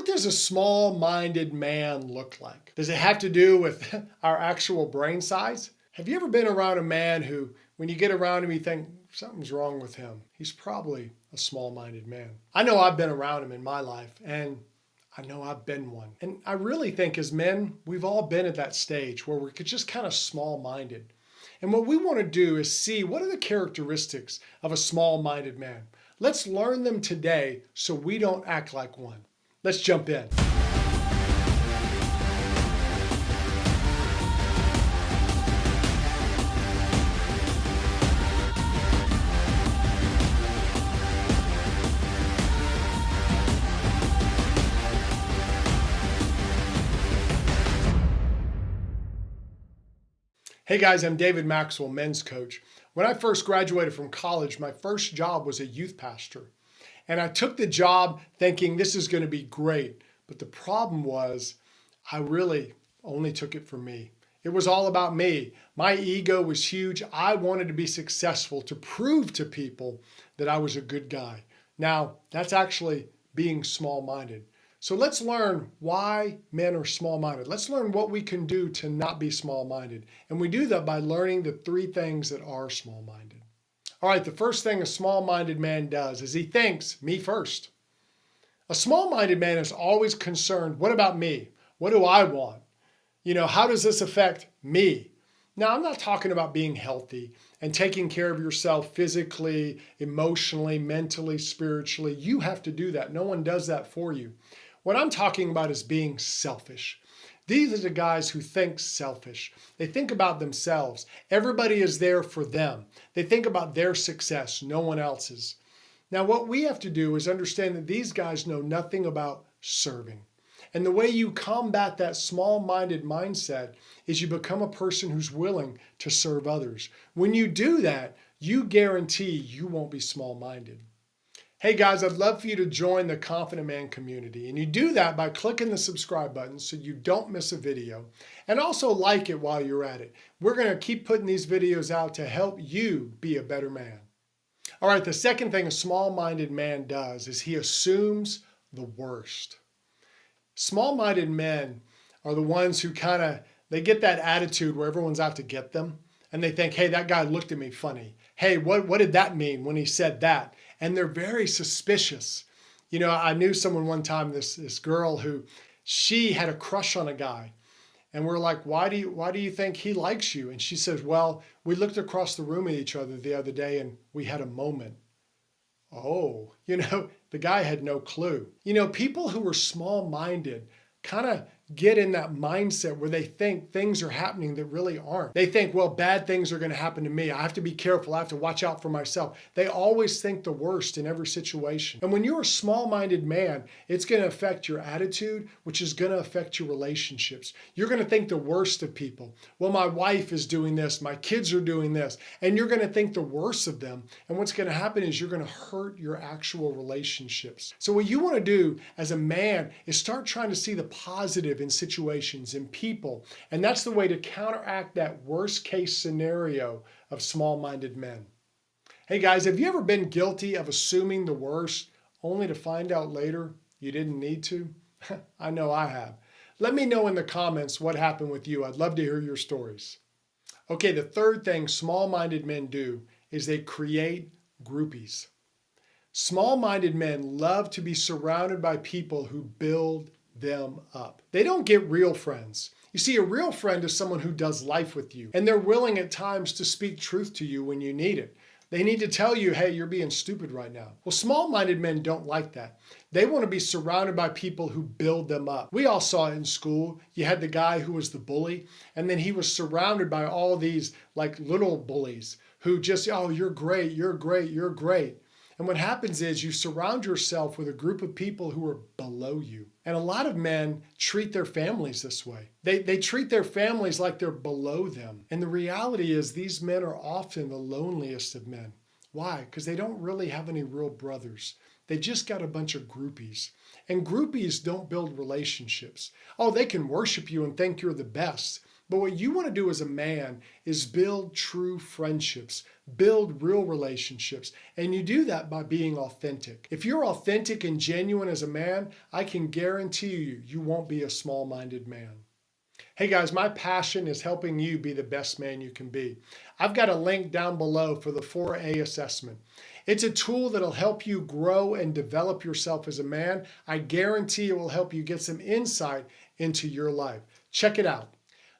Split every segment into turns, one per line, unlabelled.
what does a small-minded man look like? Does it have to do with our actual brain size? Have you ever been around a man who, when you get around him, you think something's wrong with him? He's probably a small-minded man. I know I've been around him in my life, and I know I've been one. And I really think as men, we've all been at that stage where we're just kind of small-minded. And what we want to do is see what are the characteristics of a small-minded man. Let's learn them today so we don't act like one. Let's jump in. Hey guys, I'm David Maxwell, men's coach. When I first graduated from college, my first job was a youth pastor. And I took the job thinking this is going to be great. But the problem was I really only took it for me. It was all about me. My ego was huge. I wanted to be successful, to prove to people that I was a good guy. Now, that's actually being small-minded. So let's learn why men are small-minded. Let's learn what we can do to not be small-minded. And we do that by learning the three things that are small-minded. All right, the first thing a small-minded man does is he thinks, me first. A small-minded man is always concerned, what about me? What do I want? How does this affect me? Now, I'm not talking about being healthy and taking care of yourself physically, emotionally, mentally, spiritually. You have to do that. No one does that for you. What I'm talking about is being selfish. These are the guys who think selfish. They think about themselves. Everybody is there for them. They think about their success, no one else's. Now, what we have to do is understand that these guys know nothing about serving. And the way you combat that small-minded mindset is you become a person who's willing to serve others. When you do that, you guarantee you won't be small-minded. Hey guys, I'd love for you to join the Confident Man community. And you do that by clicking the subscribe button so you don't miss a video. And also like it while you're at it. We're going to keep putting these videos out to help you be a better man. All right, the second thing a small-minded man does is he assumes the worst. Small-minded men are the ones who they get that attitude where everyone's out to get them. And they think, hey, that guy looked at me funny. Hey, what did that mean when he said that? And they're very suspicious. I knew someone one time, this girl who, she had a crush on a guy. And we're like, why do you think he likes you? And she says, well, we looked across the room at each other the other day and we had a moment. Oh, the guy had no clue. People who are small-minded kind of get in that mindset where they think things are happening that really aren't. They think, well, bad things are going to happen to me. I have to be careful. I have to watch out for myself. They always think the worst in every situation. And when you're a small-minded man, it's going to affect your attitude, which is going to affect your relationships. You're going to think the worst of people. Well, my wife is doing this. My kids are doing this. And you're going to think the worst of them. And what's going to happen is you're going to hurt your actual relationships. So what you want to do as a man is start trying to see the positive in situations and people. And that's the way to counteract that worst case scenario of small-minded men. Hey guys, have you ever been guilty of assuming the worst only to find out later you didn't need to? I know I have. Let me know in the comments what happened with you. I'd love to hear your stories. Okay, the third thing small-minded men do is they create groupies. Small-minded men love to be surrounded by people who build them up. They don't get real friends. You see, a real friend is someone who does life with you, and they're willing at times to speak truth to you when you need it. They need to tell you, hey, you're being stupid right now. Well, small-minded men don't like that. They want to be surrounded by people who build them up. We all saw it in school. You had the guy who was the bully, and then he was surrounded by all these like little bullies who just, oh, you're great, you're great, you're great. And what happens is you surround yourself with a group of people who are below you. And a lot of men treat their families this way. They treat their families like they're below them. And the reality is these men are often the loneliest of men. Why? Because they don't really have any real brothers. They've just got a bunch of groupies. And groupies don't build relationships. Oh, they can worship you and think you're the best. But what you want to do as a man is build true friendships, build real relationships, and you do that by being authentic. If you're authentic and genuine as a man, I can guarantee you, you won't be a small-minded man. Hey guys, my passion is helping you be the best man you can be. I've got a link down below for the 4A assessment. It's a tool that'll help you grow and develop yourself as a man. I guarantee it will help you get some insight into your life. Check it out.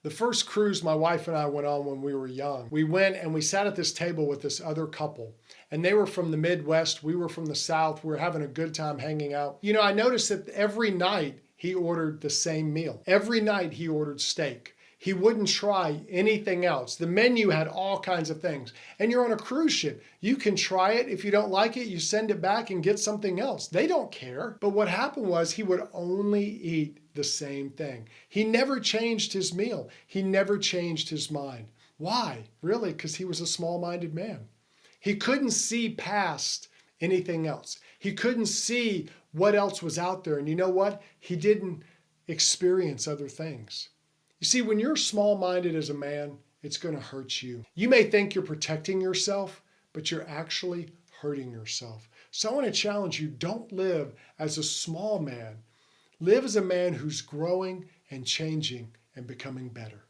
The first cruise my wife and I went on when we were young, we went and we sat at this table with this other couple. And they were from the Midwest, we were from the South. We were having a good time hanging out. You know, I noticed that every night he ordered the same meal. Every night he ordered steak. He wouldn't try anything else. The menu had all kinds of things. And you're on a cruise ship. You can try it. If you don't like it, you send it back and get something else. They don't care. But what happened was he would only eat the same thing. He never changed his meal. He never changed his mind. Why? Really? Because he was a small-minded man. He couldn't see past anything else. He couldn't see what else was out there. And you know what? He didn't experience other things. You see, when you're small-minded as a man, it's going to hurt you. You may think you're protecting yourself, but you're actually hurting yourself. So I want to challenge you, don't live as a small man. Live as a man who's growing and changing and becoming better.